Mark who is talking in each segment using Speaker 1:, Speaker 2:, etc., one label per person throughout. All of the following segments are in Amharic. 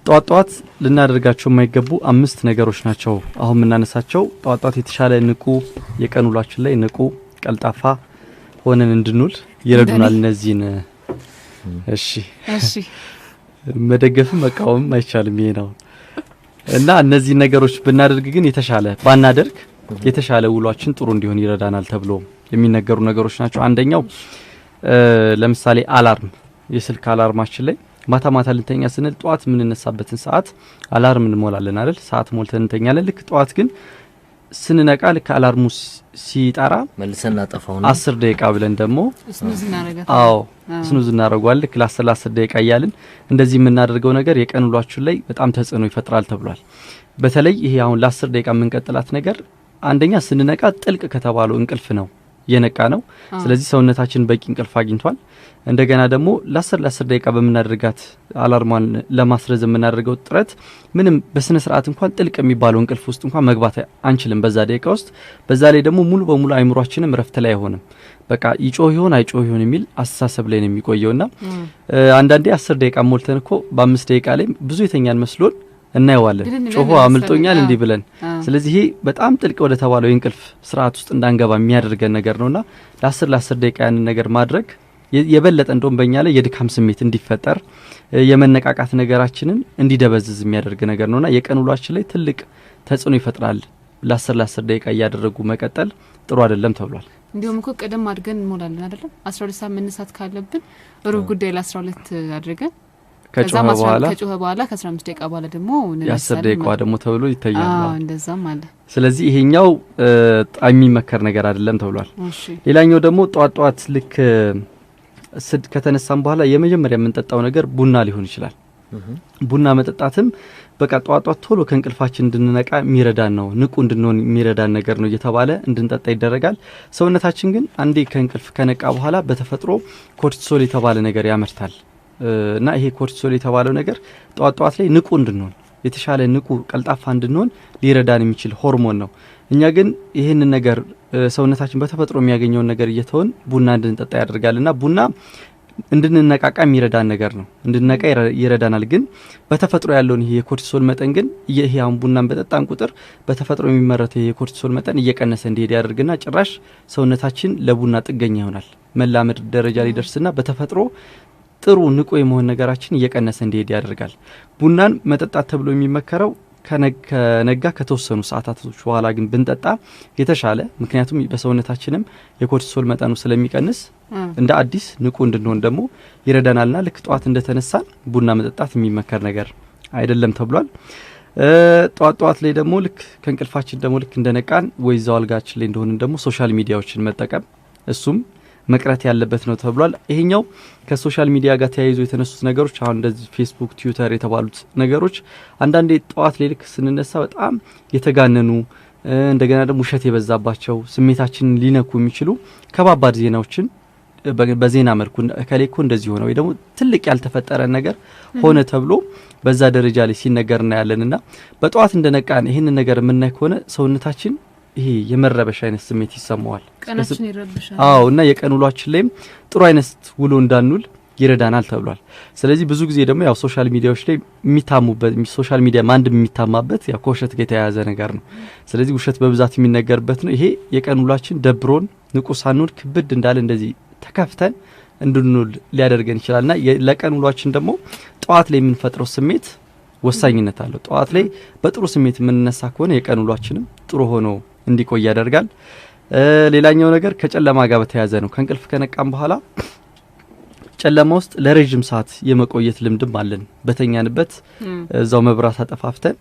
Speaker 1: ጧት ልናደርጋቸው የማይገቡ 5 ነገሮች ናቸው አሁን ምናነሳቸው። ጧት የተሻለ ንቁ የቀን ውሏችን ላይ ንቁ ቀልጣፋ ሆነን እንድንውል ይረዱናል እነዚህን። እሺ መደገፍም መቃወም አይቻልም ይሄ ነው እና እነዚህ ነገሮች ብናደርግ ግን የተሻለ ባናደርግ የተሻለ ውሏችን ጥሩ እንዲሆን ይረዳናል ተብሎ የሚነገሩ ነገሮች ናቸው። አንደኛው ለምሳሌ አላርም የስልክ አላርማችን ላይ ማታ ልንተኛ ስንል ጧት ምን እንነሳበትን ሰዓት አላርም እንሞላለን አይደል? ሰዓት ሞልተን እንተኛለን። ልክ ጧት ግን ስንነቃ ልክ አላርሙ ሲጣራ
Speaker 2: መልሰን እናጠፋው
Speaker 1: 10 ደቂቃ ብለን ደግሞ ስኑዝ እናደርጋለን። ልክ ለ10 ደቂቃ እያልን እንደዚህ የምናደርገው ነገር የቀን ውሏችን ላይ በጣም ተጽዕኖ ይፈጥራል ተብሏል። በተለይ ይሄ አሁን ለ10 ደቂቃ የምንቀጥላት ነገር አንደኛ ስንነቃ ጥልቅ ከተባለው እንቅልፍ ነው የነቃ ነው። ስለዚህ ሰውነታችን በቂ እንቅልፍ አግኝቷል። እንደገና ደግሞ ለ10 ደቂቃ በመናደርጋት አላርማን ለማስረዘም የምናደርገው ጥረት ምንም በስነ ስርዓት እንኳን ጥልቅ የሚባለው እንቅልፍ ውስጥ እንኳን መግባት አንችልም በዛ ደቂቃ ውስጥ። በዛ ላይ ደግሞ ሙሉ በሙሉ አይምሮአችንም ረፍት ላይ አይሆንም። በቃ ይጮህ ይሆን አይጮህ ይሆን የሚል አስተሳሰብ ላይ ነው የሚቆየውና አንዳንዴ 10 ደቂቃ ሞልተን እኮ በ5 ደቂቃ ላይ ብዙ የተኛን መስሎን እናየዋለን ጮሆ አምልጦኛል እንዲ ብለን። ስለዚህ ይሄ በጣም ጥልቅ ወደ ተባለው የእንቅልፍ ስርዓት ውስጥ እንዳንገባ የሚያደርገን ነገር ነውና ለ10 ደቂቃ ያንን ነገር ማድረግ የበለጠ እንደውም በእኛ ላይ የድካም ስሜት እንዲፈጠር የመነቃቃት ነገራችንን እንዲደበዝዝ የሚያደርግ ነገር ነውና የቀን ውሏችን ላይ ትልቅ ተጽዕኖ ይፈጥራል። ለ10 ደቂቃ እያደረጉ መቀጠል ጥሩ አይደለም ተብሏል።
Speaker 3: እንዲሁም እኮ ቀደም አድርገን እንሞላለን አይደለም? 12 ሰዓት መነሳት ካለብን ሩብ ጉዳይ ለ12 አድርገን ከጮኸ በኋላ ከ15 ደቂቃ በኋላ ደግሞ
Speaker 1: የ10 ደቂቃ ደግሞ ተብሎ ይታያል።
Speaker 3: እንደዛም አለ።
Speaker 1: ስለዚህ ይሄኛው የሚመከር ነገር አይደለም ተብሏል። ሌላኛው ደግሞ ጧት ልክ ከተነሳን በኋላ የመጀመሪያ የምንጠጣው ነገር ቡና ሊሆን ይችላል። ቡና መጠጣትም በቃ ጧት ቶሎ ከእንቅልፋችን እንድንነቃ የሚረዳን ነው፣ ንቁ እንድንሆን የሚረዳን ነገር ነው እየተባለ እንድንጠጣ ይደረጋል። ሰውነታችን ግን አንዴ ከእንቅልፍ ከነቃ በኋላ በተፈጥሮ ኮርቲሶል የተባለ ነገር ያመርታል እና ይሄ ኮርቲሶል የተባለው ነገር ጧት ላይ ንቁ እንድንሆን የተሻለ ንቁ ቀልጣፋ እንድንሆን ሊረዳን የሚችል ሆርሞን ነው። እኛ ግን ይሄንን ነገር ሰውነታችን በተፈጥሮ የሚያገኘውን ነገር እየተውን ቡና እንድንጠጣ ያደርጋልና ቡና እንድንነቃቃ የሚረዳን ነገር ነው፣ እንድንነቃ ይረዳናል። ግን በተፈጥሮ ያለውን ይሄ የኮርቲሶል መጠን ግን ይሄ አሁን ቡናን በጠጣን ቁጥር በተፈጥሮ የሚመረተው ይሄ የኮርቲሶል መጠን እየቀነሰ እንዲሄድ ያደርግና ጭራሽ ሰውነታችን ለቡና ጥገኛ ይሆናል። መላመድ ደረጃ ላይ ደርስና በተፈጥሮ ጥሩ ንቁ የመሆን ነገራችን እየቀነሰ እንዲሄድ ያደርጋል። ቡናን መጠጣት ተብሎ የሚመከረው ከነጋ ከተወሰኑ ሰዓታቶች በኋላ ግን ብንጠጣ የተሻለ፣ ምክንያቱም በሰውነታችንም የኮርቲሶል መጠኑ ስለሚቀንስ እንደ አዲስ ንቁ እንድንሆን ደግሞ ይረዳናልና ልክ ጧት እንደተነሳን ቡና መጠጣት የሚመከር ነገር አይደለም ተብሏል። ጧት ላይ ደግሞ ልክ ከእንቅልፋችን ደግሞ ልክ እንደነቃን ወይ ዛው አልጋችን ላይ እንደሆንን ደግሞ ሶሻል ሚዲያዎችን መጠቀም እሱም መቅረት ያለበት ነው ተብሏል። ይሄኛው ከሶሻል ሚዲያ ጋር ተያይዞ የተነሱት ነገሮች አሁን እንደዚህ ፌስቡክ፣ ትዊተር የተባሉት ነገሮች አንዳንዴ ጧት ላይ ልክ ስንነሳ በጣም የተጋነኑ እንደገና ደግሞ ውሸት የበዛባቸው ስሜታችንን ሊነኩ የሚችሉ ከባባድ ዜናዎችን በዜና መልኩ ከሌኮ እንደዚህ ሆነ ወይ ደግሞ ትልቅ ያልተፈጠረ ነገር ሆነ ተብሎ በዛ ደረጃ ላይ ሲነገር እናያለንና በጧት እንደነቃን ይሄንን ነገር የምናይ ከሆነ ሰውነታችን ይሄ የመረበሽ አይነት ስሜት ይሰማዋል፣
Speaker 3: ቀናችን ይረብሻል።
Speaker 1: እና የቀን ውሏችን ላይም ጥሩ አይነት ውሎ እንዳንውል ይረዳናል ተብሏል። ስለዚህ ብዙ ጊዜ ደግሞ ያው ሶሻል ሚዲያዎች ላይ የሚታሙበት ሶሻል ሚዲያ ማንድም የሚታማበት ያው ከውሸት ጋር የተያያዘ ነገር ነው። ስለዚህ ውሸት በብዛት የሚነገርበት ነው። ይሄ የቀን ውሏችን ደብሮን ንቁ ሳንውል ክብድ እንዳለ እንደዚህ ተከፍተን እንድንውል ሊያደርገን ይችላልና ለቀን ውሏችን ደግሞ ጧት ላይ የምንፈጥረው ስሜት ወሳኝነት አለው። ጧት ላይ በጥሩ ስሜት የምንነሳ ከሆነ የቀን ውሏችንም ጥሩ ሆኖ እንዲቆይ ያደርጋል። ሌላኛው ነገር ከጨለማ ጋር በተያያዘ ነው። ከእንቅልፍ ከነቃም በኋላ ጨለማ ውስጥ ለረጅም ሰዓት የመቆየት ልምድም አለን። በተኛንበት እዛው መብራት አጠፋፍተን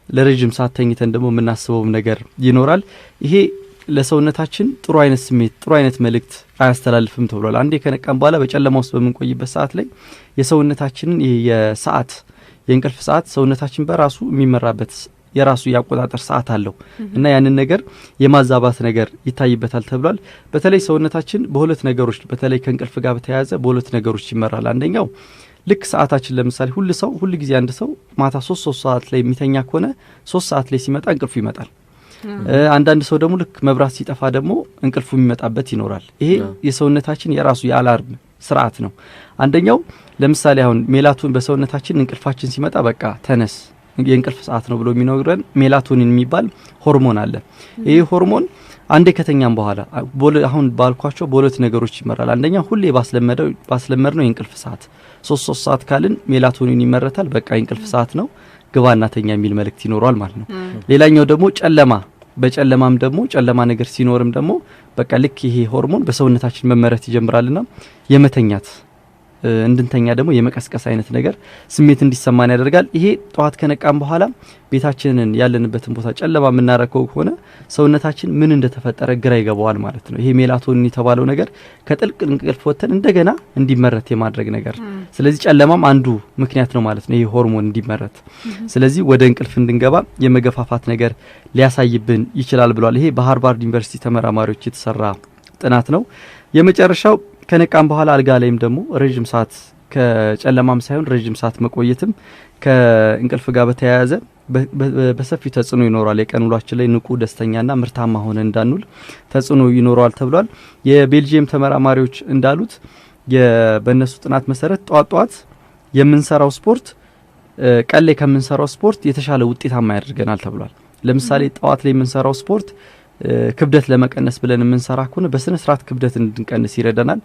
Speaker 1: ለረጅም ሰዓት ተኝተን ደግሞ የምናስበውም ነገር ይኖራል። ይሄ ለሰውነታችን ጥሩ አይነት ስሜት ጥሩ አይነት መልእክት አያስተላልፍም ተብሏል። አንዴ ከነቃም በኋላ በጨለማ ውስጥ በምንቆይበት ሰዓት ላይ የሰውነታችንን የሰዓት የእንቅልፍ ሰዓት ሰውነታችን በራሱ የሚመራበት የራሱ ያቆጣጠር ሰዓት አለው እና ያንን ነገር የማዛባት ነገር ይታይበታል ተብሏል። በተለይ ሰውነታችን በሁለት ነገሮች በተለይ ከእንቅልፍ ጋር በተያያዘ በሁለት ነገሮች ይመራል። አንደኛው ልክ ሰዓታችን ለምሳሌ ሁሉ ጊዜ አንድ ሰው ማታ 3 ሰዓት ላይ የሚተኛ ከሆነ 3 ሰዓት ላይ ሲመጣ እንቅልፉ ይመጣል። አንዳንድ ሰው ደግሞ ልክ መብራት ሲጠፋ ደግሞ እንቅልፉ የሚመጣበት ይኖራል። ይሄ የሰውነታችን የራሱ የአላርም ስርዓት ነው። አንደኛው ለምሳሌ አሁን ሜላቶኒን በሰውነታችን እንቅልፋችን ሲመጣ በቃ ተነስ የእንቅልፍ ሰዓት ነው ብሎ የሚነግረን ሜላቶኒን የሚባል ሆርሞን አለ። ይሄ ሆርሞን አንዴ ከተኛም በኋላ አሁን ባልኳቸው በሁለት ነገሮች ይመራል። አንደኛ ሁሌ ባስለመድነው የእንቅልፍ ሰዓት 3 ሰዓት ካልን ሜላቶኒን ይመረታል። በቃ የእንቅልፍ ሰዓት ነው ግባና ተኛ የሚል መልእክት ይኖረዋል ማለት ነው። ሌላኛው ደግሞ በጨለማም ደግሞ ጨለማ ነገር ሲኖርም ደግሞ በቃ ልክ ይሄ ሆርሞን በሰውነታችን መመረት ይጀምራልና የመተኛት እንድንተኛ ደግሞ የመቀስቀስ አይነት ነገር ስሜት እንዲሰማን ያደርጋል። ይሄ ጠዋት ከነቃም በኋላ ቤታችንን ያለንበትን ቦታ ጨለማ የምናረከው ከሆነ ሰውነታችን ምን እንደተፈጠረ ግራ ይገባዋል ማለት ነው። ይሄ ሜላቶኒን የተባለው ነገር ከጥልቅ እንቅልፍ ወጥተን እንደገና እንዲመረት የማድረግ ነገር። ስለዚህ ጨለማም አንዱ ምክንያት ነው ማለት ነው ይሄ ሆርሞን እንዲመረት። ስለዚህ ወደ እንቅልፍ እንድንገባ የመገፋፋት ነገር ሊያሳይብን ይችላል ብሏል። ይሄ በሃርቫርድ ዩኒቨርሲቲ ተመራማሪዎች የተሰራ ጥናት ነው። የመጨረሻው ከነቃም በኋላ አልጋ ላይም ደግሞ ረጅም ሰዓት ከጨለማም ሳይሆን ረጅም ሰዓት መቆየትም ከእንቅልፍ ጋር በተያያዘ በሰፊው ተጽዕኖ ይኖራል። የቀን ውሏችን ላይ ንቁ ደስተኛና ምርታማ ሆነ እንዳንውል ተጽዕኖ ይኖረዋል ተብሏል። የቤልጂየም ተመራማሪዎች እንዳሉት በእነሱ ጥናት መሰረት ጧት የምንሰራው ስፖርት ቀን ላይ ከምንሰራው ስፖርት የተሻለ ውጤታማ ያደርገናል ተብሏል። ለምሳሌ ጠዋት ላይ የምንሰራው ስፖርት ክብደት ለመቀነስ ብለን የምንሰራ ከሆነ በስነ ስርዓት ክብደት እንድንቀንስ ይረዳናል።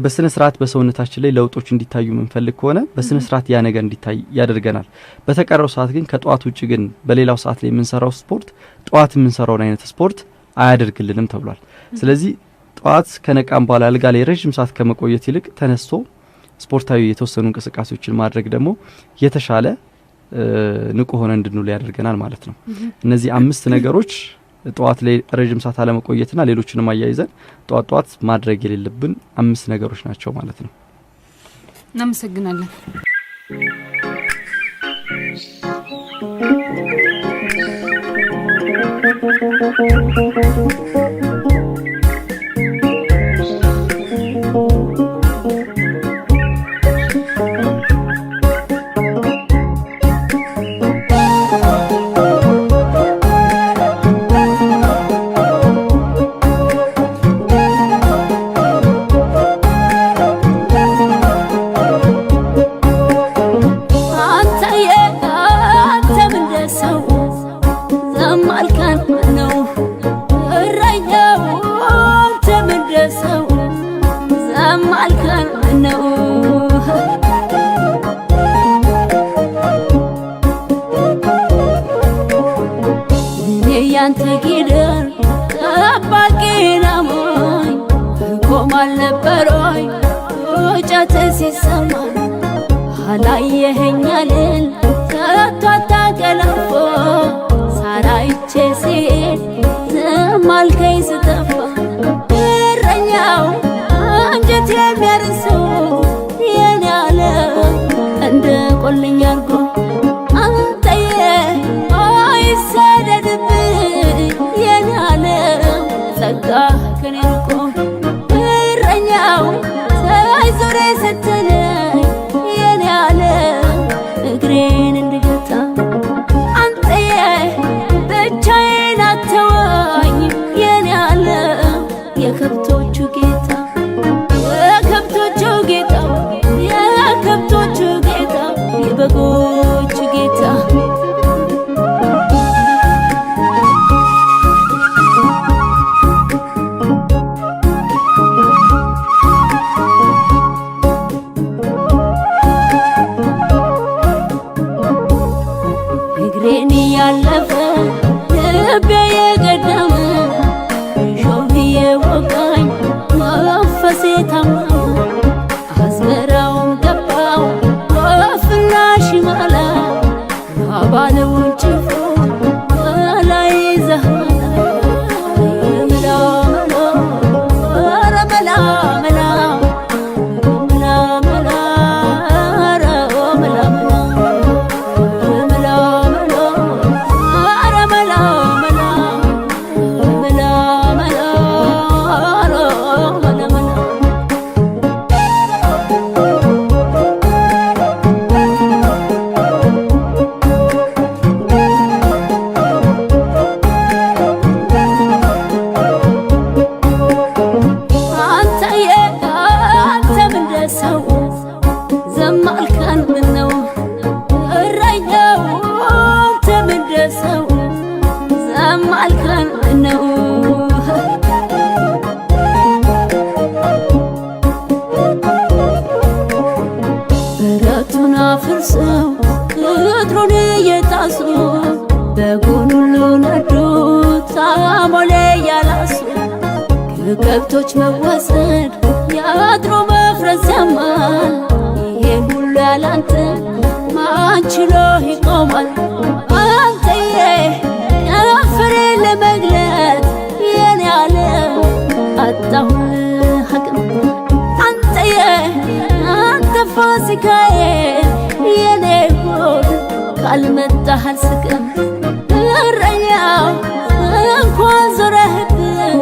Speaker 1: በስነ ስርዓት በሰውነታችን ላይ ለውጦች እንዲታዩ የምንፈልግ ከሆነ በስነ ስርዓት ያ ነገር እንዲታይ ያደርገናል። በተቀረው ሰዓት ግን ከጧት ውጪ ግን በሌላው ሰዓት ላይ የምንሰራው ስፖርት ጧት የምንሰራውን አይነት ስፖርት አያደርግልንም ተብሏል። ስለዚህ ጧት ከነቃም በኋላ አልጋ ላይ ረጅም ሰዓት ከመቆየት ይልቅ ተነስቶ ስፖርታዊ የተወሰኑ እንቅስቃሴዎችን ማድረግ ደግሞ የተሻለ ንቁ ሆነ እንድንውል ያደርገናል ማለት ነው። እነዚህ 5 ነገሮች ጠዋት ላይ ረጅም ሰዓት አለመቆየትና ሌሎችንም አያይዘን ጠዋት ማድረግ የሌለብን 5 ነገሮች ናቸው ማለት ነው።
Speaker 3: እናመሰግናለን።
Speaker 2: ምነው እረኛው ተመደሰው ዝም አልከን ምነው በረቱን አፍርሰው ቅጥሩን እየጣሱ በጉን ሁሉ ነዱ ታሞሌ ያላሱ ከከብቶች መወሰድ ያድሮ መፍረስ ያማል ይሄን ሁሉ ያላንተ ማን ችሎ ይቆማል አንተዬ ፍሬ ለመግለጥ የኔ ዓለም አጣሁልህ አቅም አንተዬ አንተ ፋሲካዬ የኔ ሆድ ካልመጣህ አልስቅም እረኛው እንኳን ዞረህብኝ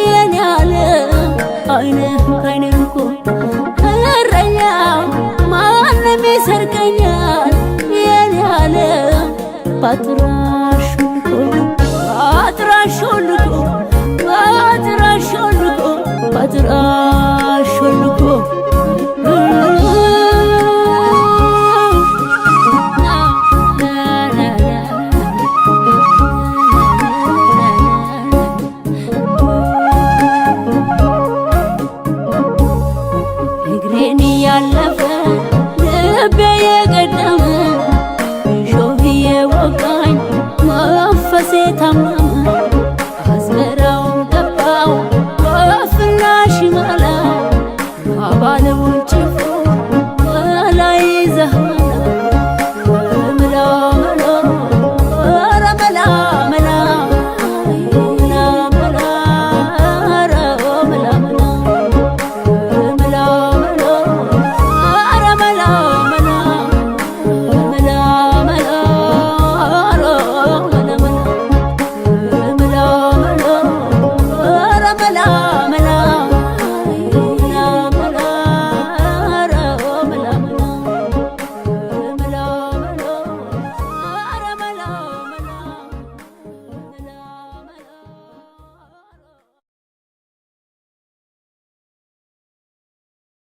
Speaker 2: የኔ ዓለም አይኔን እኮ እረኛው ማንም ይሰርቀኛል የኔ ዓለም ባጥራሽ ልኮ እግሬን ያለፈ ልቤ